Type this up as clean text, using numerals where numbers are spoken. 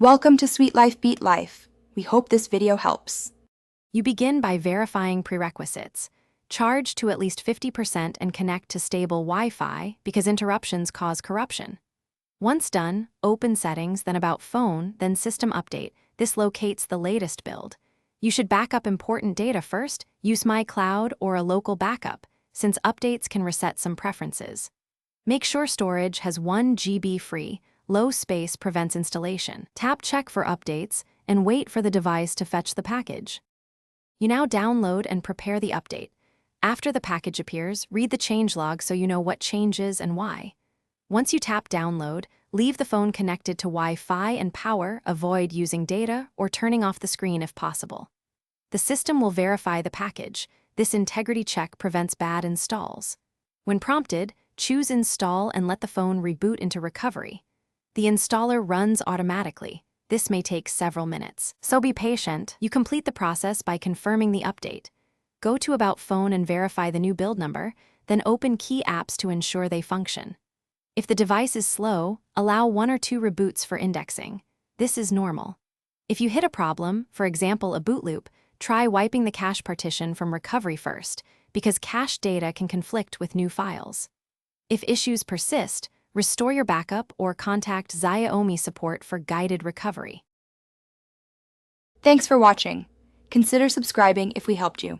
Welcome to Sweet Life Beat Life. We hope this video helps. You begin by verifying prerequisites. Charge to at least 50% and connect to stable Wi-Fi because interruptions cause corruption. Once done, open Settings, then About Phone, then System Update. This locates the latest build. You should back up important data first. Use My Cloud or a local backup, since updates can reset some preferences. Make sure storage has 1 GB free. Low space prevents installation. Tap Check for updates and wait for the device to fetch the package. You now download and prepare the update. After the package appears, read the changelog so you know what changes and why. Once you tap Download, leave the phone connected to Wi-Fi and power, avoid using data or turning off the screen if possible. The system will verify the package. This integrity check prevents bad installs. When prompted, choose Install and let the phone reboot into recovery. The installer runs automatically. This may take several minutes, so be patient. You complete the process by confirming the update. Go to About Phone and verify the new build number, then open key apps to ensure they function. If the device is slow, allow 1 or 2 reboots for indexing. This is normal. If you hit a problem, for example a boot loop, try wiping the cache partition from recovery first, because cache data can conflict with new files. If issues persist, restore your backup or contact Xiaomi support for guided recovery. Thanks for watching. Consider subscribing if we helped you.